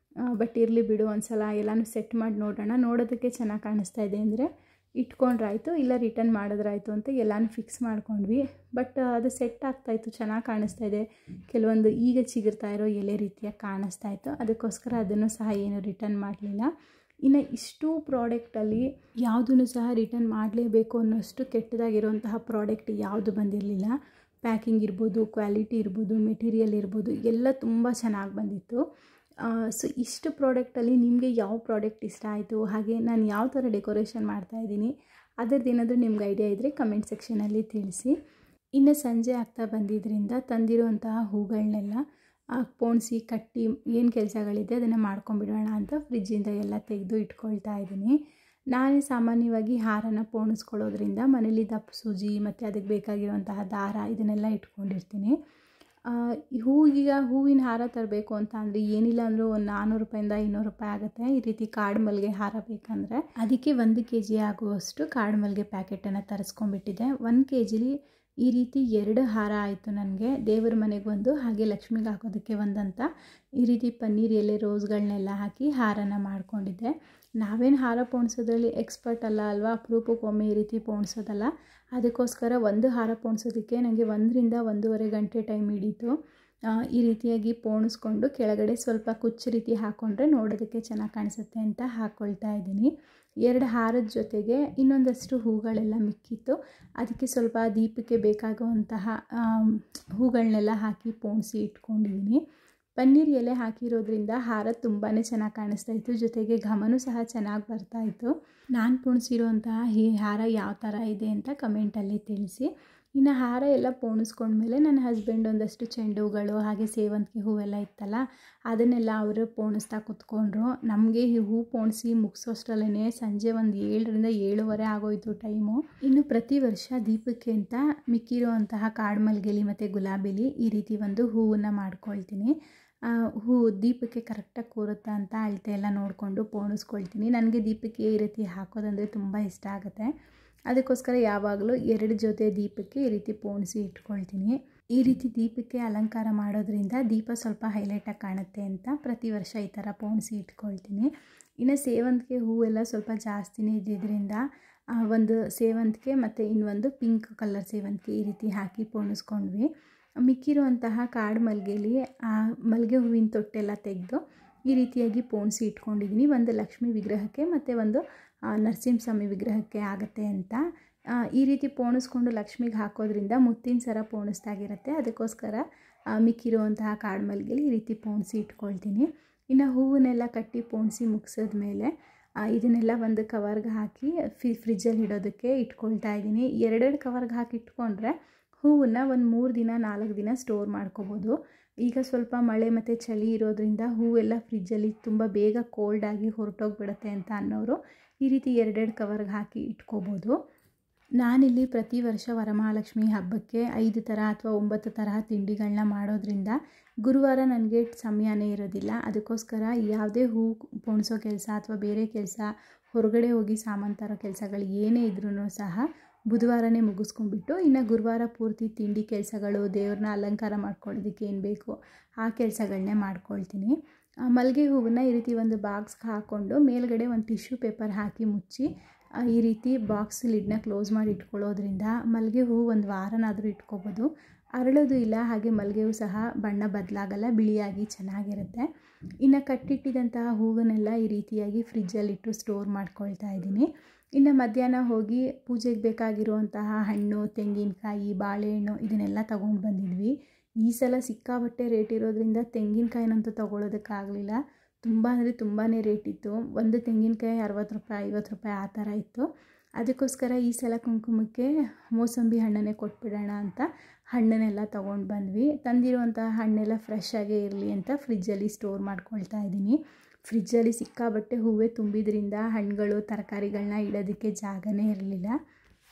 ಬಟ್ ಇರಲಿ ಬಿಡು, ಒಂದು ಸಲ ಎಲ್ಲನೂ ಸೆಟ್ ಮಾಡಿ ನೋಡೋಣ. ನೋಡೋದಕ್ಕೆ ಚೆನ್ನಾಗಿ ಕಾಣಿಸ್ತಾ ಇದೆ ಅಂದರೆ ಇಟ್ಕೊಂಡ್ರಾಯ್ತು, ಇಲ್ಲ ರಿಟರ್ನ್ ಮಾಡಿದ್ರಾಯ್ತು ಅಂತ ಎಲ್ಲನೂ ಫಿಕ್ಸ್ ಮಾಡ್ಕೊಂಡ್ವಿ. ಬಟ್ ಅದು ಸೆಟ್ ಆಗ್ತಾಯಿತ್ತು, ಚೆನ್ನಾಗಿ ಕಾಣಿಸ್ತಾ ಇದೆ. ಕೆಲವೊಂದು ಈಗ ಚಿಗುರ್ತಾ ಇರೋ ಎಲೆ ರೀತಿಯಾಗಿ ಕಾಣಿಸ್ತಾ ಇತ್ತು. ಅದಕ್ಕೋಸ್ಕರ ಅದನ್ನು ಸಹ ಏನು ರಿಟರ್ನ್ ಮಾಡಲಿಲ್ಲ. ಇನ್ನು ಇಷ್ಟು ಪ್ರಾಡಕ್ಟಲ್ಲಿ ಯಾವುದೂ ಸಹ ರಿಟರ್ನ್ ಮಾಡಲೇಬೇಕು ಅನ್ನೋಷ್ಟು ಕೆಟ್ಟದಾಗಿರುವಂತಹ ಪ್ರಾಡಕ್ಟ್ ಯಾವುದು ಬಂದಿರಲಿಲ್ಲ. ಪ್ಯಾಕಿಂಗ್ ಇರ್ಬೋದು, ಕ್ವಾಲಿಟಿ ಇರ್ಬೋದು, ಮೆಟೀರಿಯಲ್ ಇರ್ಬೋದು, ಎಲ್ಲ ತುಂಬ ಚೆನ್ನಾಗಿ ಬಂದಿತ್ತು. ಸೊ ಇಷ್ಟು ಪ್ರಾಡಕ್ಟಲ್ಲಿ ನಿಮಗೆ ಯಾವ ಪ್ರಾಡಕ್ಟ್ ಇಷ್ಟ ಆಯಿತು, ಹಾಗೆ ನಾನು ಯಾವ ಥರ ಡೆಕೋರೇಷನ್ ಮಾಡ್ತಾಯಿದ್ದೀನಿ ಅದರದ್ದು ಏನಾದರೂ ನಿಮ್ಗೆ ಐಡಿಯಾ ಇದ್ದರೆ ಕಮೆಂಟ್ ಸೆಕ್ಷನಲ್ಲಿ ತಿಳಿಸಿ. ಇನ್ನು ಸಂಜೆ ಆಗ್ತಾ ಬಂದಿದ್ದರಿಂದ ತಂದಿರುವಂತಹ ಹೂಗಳನ್ನೆಲ್ಲ ಪೋಣಿಸಿ ಕಟ್ಟಿ ಏನು ಕೆಲಸಗಳಿದೆ ಅದನ್ನು ಮಾಡ್ಕೊಂಬಿಡೋಣ ಅಂತ ಫ್ರಿಜ್ಜಿಂದ ಎಲ್ಲ ತೆಗೆದು ಇಟ್ಕೊಳ್ತಾ ಇದ್ದೀನಿ. ನಾನೇ ಸಾಮಾನ್ಯವಾಗಿ ಹಾರನ ಪೋಣಿಸ್ಕೊಳ್ಳೋದ್ರಿಂದ ಮನೇಲಿ ದಪ್ಪ ಸೂಜಿ ಮತ್ತು ಅದಕ್ಕೆ ಬೇಕಾಗಿರುವಂತಹ ದಾರ ಇದನ್ನೆಲ್ಲ ಇಟ್ಕೊಂಡಿರ್ತೀನಿ. ಹೂವಿನ ಹಾರ ತರಬೇಕು ಅಂತ ಅಂದರೆ ಏನಿಲ್ಲ ಅಂದರೂ ಒಂದು 400 ರೂಪಾಯಿಂದ 200 ರೂಪಾಯಿ ಆಗುತ್ತೆ. ಈ ರೀತಿ ಕಾಡು ಮಲ್ಲಿಗೆ ಹಾರ ಬೇಕಂದರೆ ಅದಕ್ಕೆ 1 kg ಆಗುವಷ್ಟು ಕಾಡು ಮಲ್ಲಿಗೆ ಪ್ಯಾಕೆಟನ್ನು ತರಿಸ್ಕೊಂಡ್ಬಿಟ್ಟಿದ್ದೆ. 1 kgಲಿ ಈ ರೀತಿ 2 ಹಾರ ಆಯಿತು ನನಗೆ. ದೇವರ ಮನೆಗೆ ಒಂದು, ಹಾಗೆ ಲಕ್ಷ್ಮಿಗೆ ಹಾಕೋದಕ್ಕೆ ಒಂದಂತ ಈ ರೀತಿ ಪನ್ನೀರ್ ಎಲೆ ರೋಸ್ಗಳನ್ನೆಲ್ಲ ಹಾಕಿ ಹಾರನ ಮಾಡ್ಕೊಂಡಿದ್ದೆ. ನಾವೇನು ಹಾರ ಪೋಣಿಸೋದ್ರಲ್ಲಿ ಎಕ್ಸ್ಪರ್ಟ್ ಅಲ್ವಾ, ಅಪರೂಪಕ್ಕೊಮ್ಮೆ ಈ ರೀತಿ ಪೋಣಿಸೋದಲ್ಲ. ಅದಕ್ಕೋಸ್ಕರ ಒಂದು ಹಾರ ಪೋಣಿಸೋದಕ್ಕೆ ನನಗೆ 1 ರಿಂದ 1.5 ಗಂಟೆ ಟೈಮ್ ಹಿಡೀತು. ಈ ರೀತಿಯಾಗಿ ಪೋಣಿಸ್ಕೊಂಡು ಕೆಳಗಡೆ ಸ್ವಲ್ಪ ಕುಚ್ಚು ರೀತಿ ಹಾಕ್ಕೊಂಡ್ರೆ ನೋಡೋದಕ್ಕೆ ಚೆನ್ನಾಗಿ ಕಾಣಿಸುತ್ತೆ ಅಂತ ಹಾಕ್ಕೊಳ್ತಾ ಇದ್ದೀನಿ. 2 ಹಾರದ ಜೊತೆಗೆ ಇನ್ನೊಂದಷ್ಟು ಹೂಗಳೆಲ್ಲ ಮಿಕ್ಕಿತ್ತು. ಅದಕ್ಕೆ ಸ್ವಲ್ಪ ದೀಪಕ್ಕೆ ಬೇಕಾಗುವಂತಹ ಹೂಗಳನ್ನೆಲ್ಲ ಹಾಕಿ ಪೋಣಿಸಿ ಇಟ್ಕೊಂಡಿದ್ದೀನಿ. ಪನ್ನೀರ್ ಎಲೆ ಹಾಕಿರೋದ್ರಿಂದ ಹಾರ ತುಂಬಾ ಚೆನ್ನಾಗಿ ಕಾಣಿಸ್ತಾ ಇತ್ತು. ಜೊತೆಗೆ ಘಮನೂ ಸಹ ಚೆನ್ನಾಗಿ ಬರ್ತಾಯಿತ್ತು. ನಾನು ಪೋಣಿಸಿರುವಂತಹ ಈ ಹಾರ ಯಾವ ಥರ ಇದೆ ಅಂತ ಕಮೆಂಟಲ್ಲಿ ತಿಳಿಸಿ. ಇನ್ನು ಹಾರ ಎಲ್ಲ ಪೋಣಿಸ್ಕೊಂಡ್ಮೇಲೆ ನನ್ನ ಹಸ್ಬೆಂಡ್ ಒಂದಷ್ಟು ಚೆಂಡು ಹೂಗಳು ಹಾಗೆ ಸೇವಂತಿಗೆ ಹೂವೆಲ್ಲ ಇತ್ತಲ್ಲ ಅದನ್ನೆಲ್ಲ ಅವರು ಪೋಣಿಸ್ತಾ ಕೂತ್ಕೊಂಡ್ರು. ನಮಗೆ ಈ ಹೂ ಪೋಣಿಸಿ ಮುಗಿಸೋಷ್ಟರಲ್ಲೇ ಸಂಜೆ ಒಂದು 7 ರಿಂದ 7:15 ಆಗೋಯಿತು ಟೈಮು. ಇನ್ನು ಪ್ರತಿ ವರ್ಷ ದೀಪಕ್ಕೆ ಅಂತ ಮಿಕ್ಕಿರುವಂತಹ ಕಾಡು ಮಲ್ಲಿಗೆಲಿ ಮತ್ತು ಗುಲಾಬಿಲಿ ಈ ರೀತಿ ಒಂದು ಹೂವನ್ನು ಮಾಡ್ಕೊಳ್ತೀನಿ. ಹೂ ದೀಪಕ್ಕೆ ಕರೆಕ್ಟಾಗಿ ಕೂರುತ್ತಾ ಅಂತ ಅಳತೆ ಎಲ್ಲ ನೋಡಿಕೊಂಡು ಪೋಣಿಸ್ಕೊಳ್ತೀನಿ. ನನಗೆ ದೀಪಕ್ಕೆ ಈ ರೀತಿ ಹಾಕೋದಂದರೆ ತುಂಬ ಇಷ್ಟ ಆಗುತ್ತೆ. ಅದಕ್ಕೋಸ್ಕರ ಯಾವಾಗಲೂ 2 ಜೊತೆ ದೀಪಕ್ಕೆ ಈ ರೀತಿ ಪೋಣಿಸಿ ಇಟ್ಕೊಳ್ತೀನಿ. ಈ ರೀತಿ ದೀಪಕ್ಕೆ ಅಲಂಕಾರ ಮಾಡೋದ್ರಿಂದ ದೀಪ ಸ್ವಲ್ಪ ಹೈಲೈಟಾಗಿ ಕಾಣುತ್ತೆ ಅಂತ ಪ್ರತಿ ವರ್ಷ ಈ ಥರ ಪೋಣಿಸಿ ಇಟ್ಕೊಳ್ತೀನಿ. ಇನ್ನು ಸೇವಂತಿಗೆ ಹೂವೆಲ್ಲ ಸ್ವಲ್ಪ ಜಾಸ್ತಿನೇ ಇದ್ದಿದ್ದರಿಂದ ಒಂದು ಸೇವಂತಿಗೆ ಮತ್ತು ಇನ್ನೊಂದು ಪಿಂಕ್ ಕಲರ್ ಸೇವಂತಿಗೆ ಈ ರೀತಿ ಹಾಕಿ ಪೋಣಿಸ್ಕೊಂಡ್ವಿ. ಮಿಕ್ಕಿರುವಂತಹ ಕಾಡು ಮಲ್ಲಿಗೆಯಲ್ಲಿ ಮಲ್ಲಿಗೆ ಹೂವಿನ ತೊಟ್ಟೆಲ್ಲ ತೆಗೆದು ಈ ರೀತಿಯಾಗಿ ಪೋಣಿಸಿ ಇಟ್ಕೊಂಡಿದ್ದೀನಿ. ಒಂದು ಲಕ್ಷ್ಮೀ ವಿಗ್ರಹಕ್ಕೆ ಮತ್ತು ಒಂದು ನರಸಿಂಹಸ್ವಾಮಿ ವಿಗ್ರಹಕ್ಕೆ ಆಗುತ್ತೆ ಅಂತ. ಈ ರೀತಿ ಪೋಣಿಸ್ಕೊಂಡು ಲಕ್ಷ್ಮಿಗೆ ಹಾಕೋದ್ರಿಂದ ಮುತ್ತಿನ ಸರ ಪೋಣಿಸ್ದಾಗಿರುತ್ತೆ. ಅದಕ್ಕೋಸ್ಕರ ಮಿಕ್ಕಿರುವಂತಹ ಕಾಡು ಮಲ್ಲಿಗೆಯಲ್ಲಿ ಈ ರೀತಿ ಪೋಣಿಸಿ ಇಟ್ಕೊಳ್ತೀನಿ. ಇನ್ನು ಹೂವನ್ನೆಲ್ಲ ಕಟ್ಟಿ ಪೋಣಿಸಿ ಮುಗಿಸಿದ ಮೇಲೆ ಇದನ್ನೆಲ್ಲ ಒಂದು ಕವರ್ಗೆ ಹಾಕಿ ಫ್ರಿಜ್ಜಲ್ಲಿ ಇಡೋದಕ್ಕೆ ಇಟ್ಕೊಳ್ತಾ ಇದ್ದೀನಿ. 2 ಕವರ್ಗೆ ಹಾಕಿ ಇಟ್ಕೊಂಡ್ರೆ ಹೂವನ್ನು ಒಂದು 3 ದಿನ 4 ದಿನ ಸ್ಟೋರ್ ಮಾಡ್ಕೋಬೋದು. ಈಗ ಸ್ವಲ್ಪ ಮಳೆ ಮತ್ತು ಚಳಿ ಇರೋದ್ರಿಂದ ಹೂವೆಲ್ಲ ಫ್ರಿಜ್ಜಲ್ಲಿ ತುಂಬ ಬೇಗ ಕೋಲ್ಡಾಗಿ ಹೊರಟೋಗ್ಬಿಡುತ್ತೆ ಅಂತ ಅನ್ನೋರು ಈ ರೀತಿ 2 ಕವರ್ಗೆ ಹಾಕಿ ಇಟ್ಕೋಬೋದು. ನಾನಿಲ್ಲಿ ಪ್ರತಿ ವರ್ಷ ವರಮಹಾಲಕ್ಷ್ಮಿ ಹಬ್ಬಕ್ಕೆ 5 ಥರ ಅಥವಾ 9 ತರಹ ತಿಂಡಿಗಳನ್ನ ಮಾಡೋದ್ರಿಂದ ಗುರುವಾರ ನನಗೆ ಸಮಯನೇ ಇರೋದಿಲ್ಲ. ಅದಕ್ಕೋಸ್ಕರ ಯಾವುದೇ ಹೂ ಪೋಣಿಸೋ ಕೆಲಸ ಅಥವಾ ಬೇರೆ ಕೆಲಸ, ಹೊರಗಡೆ ಹೋಗಿ ಸಾಮಾನು ತರೋ ಕೆಲಸಗಳು ಏನೇ ಇದ್ರೂ ಸಹ ಬುಧವಾರನೇ ಮುಗಿಸ್ಕೊಂಡ್ಬಿಟ್ಟು ಇನ್ನು ಗುರುವಾರ ಪೂರ್ತಿ ತಿಂಡಿ ಕೆಲಸಗಳು, ದೇವ್ರನ್ನ ಅಲಂಕಾರ ಮಾಡ್ಕೊಳ್ಳೋದಕ್ಕೆ ಏನು ಬೇಕು ಆ ಕೆಲಸಗಳನ್ನೇ ಮಾಡ್ಕೊಳ್ತೀನಿ. ಮಲ್ಲಿಗೆ ಹೂವನ್ನು ಈ ರೀತಿ ಒಂದು ಬಾಕ್ಸ್ಗೆ ಹಾಕ್ಕೊಂಡು ಮೇಲ್ಗಡೆ ಒಂದು ಟಿಶ್ಯೂ ಪೇಪರ್ ಹಾಕಿ ಮುಚ್ಚಿ ಈ ರೀತಿ ಬಾಕ್ಸ್ ಲಿಡ್ನ ಕ್ಲೋಸ್ ಮಾಡಿ ಇಟ್ಕೊಳ್ಳೋದ್ರಿಂದ ಮಲ್ಲಿಗೆ ಹೂವು ಒಂದು ವಾರನಾದರೂ ಇಟ್ಕೋಬೋದು. ಅರಳೋದು ಇಲ್ಲ, ಹಾಗೆ ಮಲ್ಲಿಗೆ ಹೂವು ಸಹ ಬಣ್ಣ ಬದಲಾಗಲ್ಲ, ಬಿಳಿಯಾಗಿ ಚೆನ್ನಾಗಿರುತ್ತೆ. ಇನ್ನು ಕಟ್ಟಿಟ್ಟಿದ್ದಂತಹ ಹೂವನ್ನೆಲ್ಲ ಈ ರೀತಿಯಾಗಿ ಫ್ರಿಜ್ಜಲ್ಲಿಟ್ಟು ಸ್ಟೋರ್ ಮಾಡ್ಕೊಳ್ತಾ ಇದ್ದೀನಿ. ಇನ್ನು ಮಧ್ಯಾಹ್ನ ಹೋಗಿ ಪೂಜೆಗೆ ಬೇಕಾಗಿರುವಂತಹ ಹಣ್ಣು, ತೆಂಗಿನಕಾಯಿ, ಬಾಳೆಹಣ್ಣು ಇದನ್ನೆಲ್ಲ ತೊಗೊಂಡು ಬಂದಿದ್ವಿ. ಈ ಸಲ ಸಿಕ್ಕಾಬಟ್ಟೆ ರೇಟ್ ಇರೋದ್ರಿಂದ ತೆಂಗಿನಕಾಯಿನಂತೂ ತೊಗೊಳೋದಕ್ಕಾಗಲಿಲ್ಲ. ತುಂಬ ಅಂದರೆ ತುಂಬಾ ರೇಟ್ ಇತ್ತು. ಒಂದು ತೆಂಗಿನಕಾಯಿ 60 ರೂಪಾಯಿ 50 ರೂಪಾಯಿ ಆ ಥರ ಇತ್ತು. ಅದಕ್ಕೋಸ್ಕರ ಈ ಸಲ ಕುಂಕುಮಕ್ಕೆ ಮೋಸಂಬಿ ಹಣ್ಣನ್ನೇ ಕೊಟ್ಬಿಡೋಣ ಅಂತ ಹಣ್ಣನ್ನೆಲ್ಲ ತೊಗೊಂಡು ಬಂದ್ವಿ. ತಂದಿರುವಂತಹ ಹಣ್ಣೆಲ್ಲ ಫ್ರೆಶ್ ಆಗೇ ಇರಲಿ ಅಂತ ಫ್ರಿಜ್ಜಲ್ಲಿ ಸ್ಟೋರ್ ಮಾಡ್ಕೊಳ್ತಾ ಇದ್ದೀನಿ. ಫ್ರಿಜ್ಜಲ್ಲಿ ಸಿಕ್ಕಾಬಟ್ಟೆ ಹೂವೇ ತುಂಬಿದ್ರಿಂದ ಹಣ್ಣುಗಳು, ತರಕಾರಿಗಳನ್ನ ಇಡೋದಕ್ಕೆ ಜಾಗನೇ ಇರಲಿಲ್ಲ.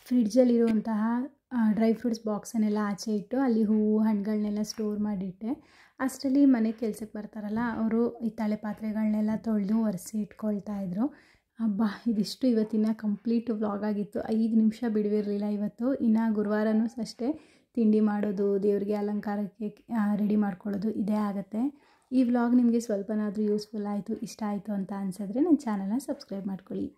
ಫ್ರಿಡ್ಜಲ್ಲಿರುವಂತಹ ಡ್ರೈ ಫ್ರೂಟ್ಸ್ ಬಾಕ್ಸನ್ನೆಲ್ಲ ಆಚೆ ಇಟ್ಟು ಅಲ್ಲಿ ಹೂವು ಹಣ್ಣುಗಳನ್ನೆಲ್ಲ ಸ್ಟೋರ್ ಮಾಡಿಟ್ಟೆ. ಅಷ್ಟರಲ್ಲಿ ಮನೆ ಕೆಲಸಕ್ಕೆ ಬರ್ತಾರಲ್ಲ ಅವರು ಹಿತ್ತಾಳೆ ಪಾತ್ರೆಗಳನ್ನೆಲ್ಲ ತೊಳೆದು ಒರೆಸಿ ಇಟ್ಕೊಳ್ತಾ ಇದ್ರು. ಹಬ್ಬ, ಇದಿಷ್ಟು ಇವತ್ತಿನ ಕಂಪ್ಲೀಟ್ ವ್ಲಾಗ್ ಆಗಿತ್ತು. 5 ನಿಮಿಷ ಬಿಡುವಿರಲಿಲ್ಲ ಇವತ್ತು. ಇನ್ನು ಗುರುವಾರನೂ ಅಷ್ಟೇ ತಿಂಡಿ ಮಾಡೋದು, ದೇವರಿಗೆ ಅಲಂಕಾರಕ್ಕೆ ರೆಡಿ ಮಾಡ್ಕೊಳ್ಳೋದು ಇದೇ ಆಗುತ್ತೆ. ಈ ವ್ಲಾಗ್ ನಿಮಗೆ ಸ್ವಲ್ಪನಾದರೂ ಯೂಸ್ಫುಲ್ ಆಯಿತು, ಇಷ್ಟ ಆಯಿತು ಅಂತ ಅನಿಸಿದ್ರೆ ನನ್ನ ಚಾನಲ್ನ ಸಬ್ಸ್ಕ್ರೈಬ್ ಮಾಡ್ಕೊಳ್ಳಿ.